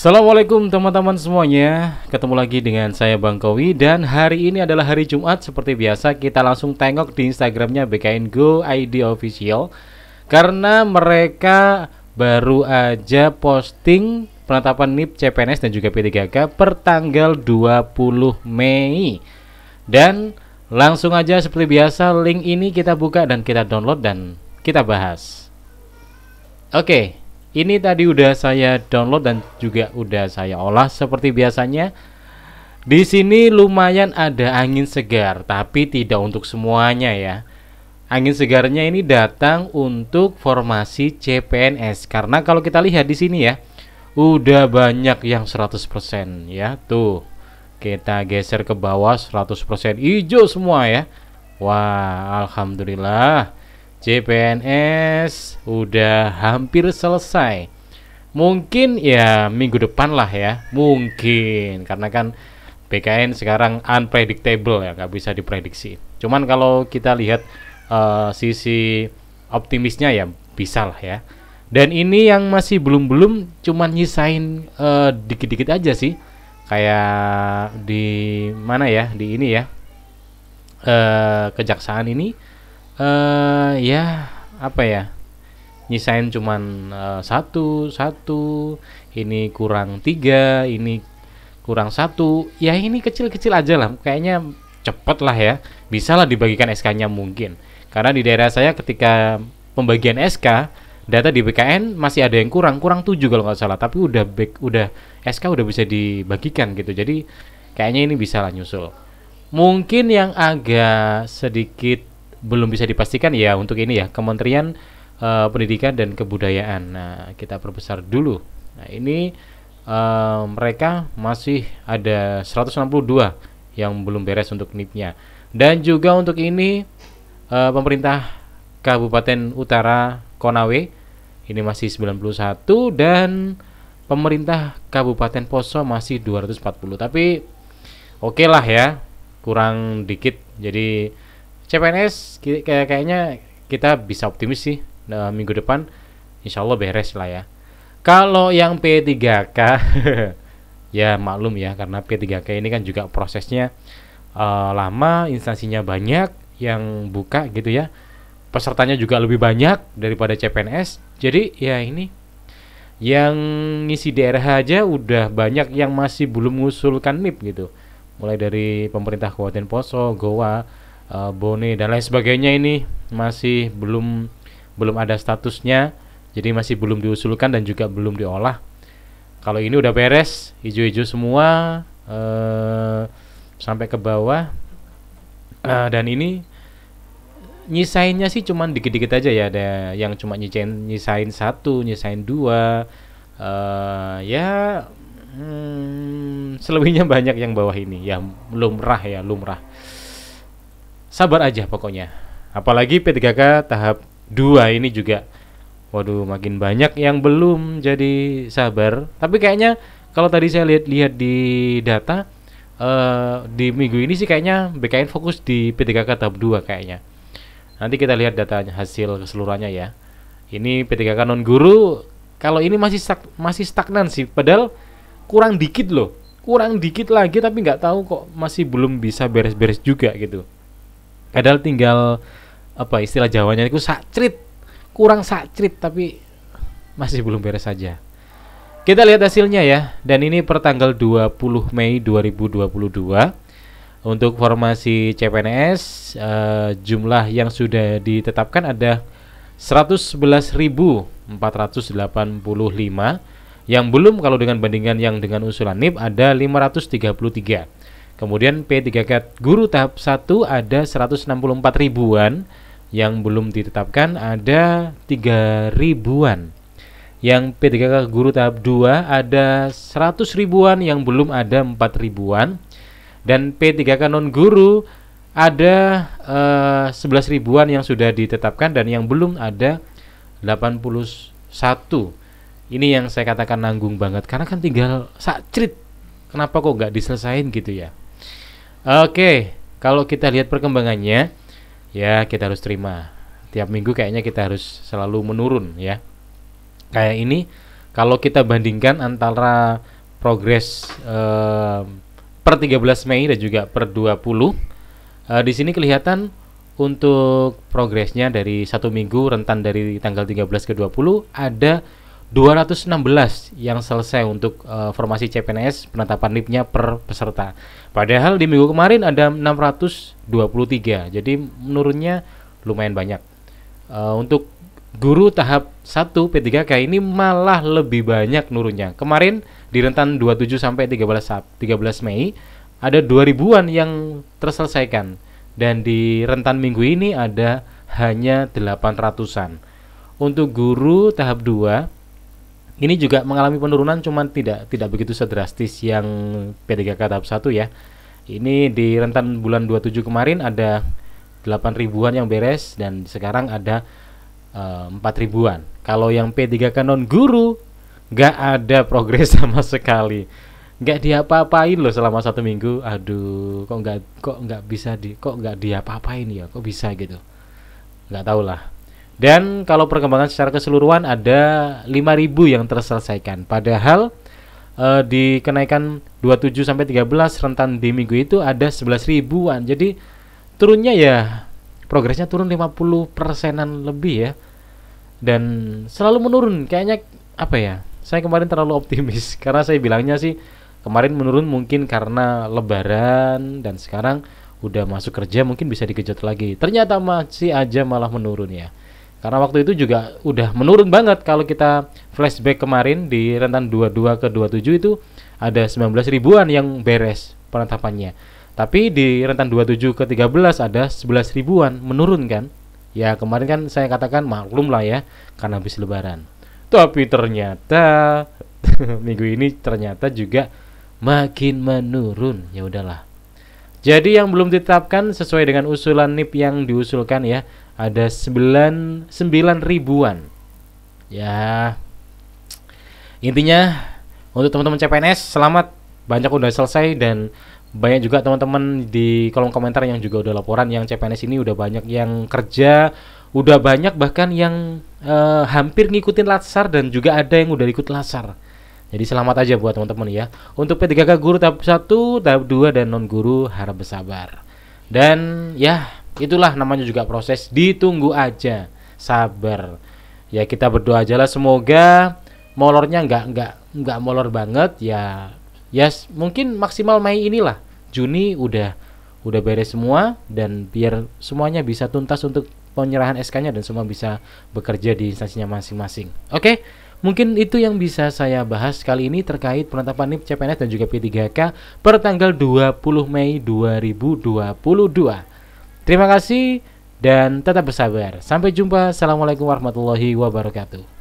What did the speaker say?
Assalamualaikum teman-teman semuanya. Ketemu lagi dengan saya Bang Kowi. Dan hari ini adalah hari Jumat. Seperti biasa kita langsung tengok di Instagramnya BKN Go ID Official, karena mereka baru aja posting penetapan NIP CPNS dan juga P3K per tanggal 20 Mei. Dan langsung aja seperti biasa, link ini kita buka dan kita download dan kita bahas. Oke, ini tadi udah saya download dan juga udah saya olah seperti biasanya. Di sini lumayan ada angin segar, tapi tidak untuk semuanya ya. Angin segarnya ini datang untuk formasi CPNS, karena kalau kita lihat di sini ya, udah banyak yang 100% ya. Tuh, kita geser ke bawah, 100% hijau semua ya. Wah, alhamdulillah. CPNS udah hampir selesai. Mungkin ya minggu depan lah ya. Mungkin, karena kan BKN sekarang unpredictable ya, nggak bisa diprediksi. Cuman kalau kita lihat sisi optimisnya ya bisa lah ya. Dan ini yang masih belum cuman nyisain dikit-dikit aja sih. Kayak di mana ya? Di ini ya. Kejaksaan ini ya apa ya, nyisain cuman satu ini kurang 3, ini kurang 1 ya, ini kecil-kecil aja lah, kayaknya cepet lah ya, bisa lah dibagikan SK-nya mungkin, karena di daerah saya ketika pembagian SK data di BKN masih ada yang kurang 7 kalau nggak salah, tapi udah SK udah bisa dibagikan gitu, jadi kayaknya ini bisa lah nyusul. Mungkin yang agak sedikit belum bisa dipastikan ya untuk ini ya, Kementerian Pendidikan dan Kebudayaan. Nah, kita perbesar dulu. Nah, ini mereka masih ada 162 yang belum beres untuk NIP-nya. Dan juga untuk ini pemerintah Kabupaten Utara Konawe ini masih 91, dan pemerintah Kabupaten Poso masih 240. Tapi oke lah ya, kurang dikit. Jadi CPNS kayaknya kita bisa optimis sih, minggu depan insya Allah beres lah ya. Kalau yang P3K ya maklum ya, karena P3K ini kan juga prosesnya lama, instansinya banyak yang buka gitu ya, pesertanya juga lebih banyak daripada CPNS. Jadi ya ini yang ngisi daerah aja udah banyak yang masih belum mengusulkan NIP gitu, mulai dari pemerintah Kabupaten Poso, Goa, Bone dan lain sebagainya, ini masih belum ada statusnya, jadi masih belum diusulkan dan juga belum diolah. Kalau ini udah beres, hijau-hijau semua sampai ke bawah, dan ini nyisainnya sih cuman dikit-dikit aja ya, ada yang cuma nyisain 1, nyisain 2, ya selebihnya banyak yang bawah ini ya, lumrah. Sabar aja pokoknya. Apalagi P3K tahap 2 ini juga, waduh, makin banyak yang belum, jadi sabar. Tapi kayaknya kalau tadi saya lihat di data di minggu ini sih kayaknya BKN fokus di P3K tahap 2 kayaknya. Nanti kita lihat datanya, hasil keseluruhannya ya. Ini P3K non guru, kalau ini masih stagnan sih, padahal kurang dikit loh. Kurang dikit lagi, tapi nggak tahu kok masih belum bisa beres-beres juga gitu. Padahal tinggal apa istilah Jawanya itu sakcrit, kurang sakcrit, tapi masih belum beres saja. Kita lihat hasilnya ya. Dan ini per tanggal 20 Mei 2022 untuk formasi CPNS, jumlah yang sudah ditetapkan ada 111.485. Yang belum, kalau dengan bandingan yang dengan usulan NIP, ada 533. Kemudian P3K guru tahap 1 ada 164 ribuan, yang belum ditetapkan ada 3 ribuan. Yang P3K guru tahap 2 ada 100 ribuan, yang belum ada 4 ribuan. Dan P3K non guru ada 11 ribuan yang sudah ditetapkan, dan yang belum ada 81. Ini yang saya katakan nanggung banget, karena kan tinggal sakcrit. Kenapa kok nggak diselesain gitu ya? Oke, kalau kita lihat perkembangannya, ya kita harus terima. Tiap minggu kayaknya kita harus selalu menurun ya. Kayak ini Kalau kita bandingkan antara progres per 13 Mei dan juga per 20, di sini kelihatan untuk progresnya dari 1 minggu rentan dari tanggal 13 ke 20 ada 216 yang selesai untuk formasi CPNS penetapan NIP-nya per peserta. Padahal di minggu kemarin ada 623. Jadi menurunnya lumayan banyak. Untuk guru tahap 1 P3K ini malah lebih banyak nurunnya. Kemarin di rentan 27 sampai 13 Mei ada 2000-an yang terselesaikan. Dan di rentan minggu ini ada hanya 800-an. Untuk guru tahap 2 ini juga mengalami penurunan, cuman tidak begitu sedrastis yang P3K tahap 1 ya. Ini di rentan bulan 27 kemarin ada 8 ribuan yang beres dan sekarang ada 4 ribuan. Kalau yang P3K non guru nggak ada progres sama sekali, nggak diapa-apain loh selama 1 minggu. Aduh, kok nggak diapa-apain ya, kok bisa gitu, nggak tahu lah. Dan kalau perkembangan secara keseluruhan ada 5.000 yang terselesaikan. Padahal di kenaikan 27 sampai 13 rentan di minggu itu ada 11 ribuan. Jadi turunnya ya progresnya turun 50%-an lebih ya. Dan selalu menurun. Kayaknya apa ya? Saya kemarin terlalu optimis karena saya bilangnya sih kemarin menurun mungkin karena lebaran dan sekarang udah masuk kerja mungkin bisa dikejut lagi. Ternyata masih aja malah menurun ya. Karena waktu itu juga udah menurun banget. Kalau kita flashback kemarin di rentan 22 ke 27 itu ada 19 ribuan yang beres penetapannya. Tapi di rentan 27 ke 13 ada 11 ribuan menurun kan. Ya kemarin kan saya katakan maklum lah ya karena habis lebaran. Tapi ternyata minggu ini ternyata juga makin menurun. Ya udahlah. Jadi yang belum ditetapkan sesuai dengan usulan NIP yang diusulkan ya ada 9 ribuan. Ya. Intinya untuk teman-teman CPNS selamat, banyak udah selesai dan banyak juga teman-teman di kolom komentar yang juga udah laporan yang CPNS ini udah banyak yang kerja, udah banyak bahkan yang hampir ngikutin latsar dan juga ada yang udah ikut latsar. Jadi selamat aja buat teman-teman ya. Untuk P3K guru tahap 1, tahap 2 dan non guru harap bersabar. Dan ya itulah namanya juga proses, ditunggu aja, sabar. Ya kita berdoa aja lah semoga molornya nggak molor banget ya. Ya mungkin maksimal Mei inilah. Juni udah beres semua dan biar semuanya bisa tuntas untuk penyerahan SK-nya dan semua bisa bekerja di instansinya masing-masing. Oke. Mungkin itu yang bisa saya bahas kali ini terkait penetapan NIP CPNS dan juga P3K per tanggal 20 Mei 2022. Terima kasih dan tetap bersabar. Sampai jumpa. Assalamualaikum warahmatullahi wabarakatuh.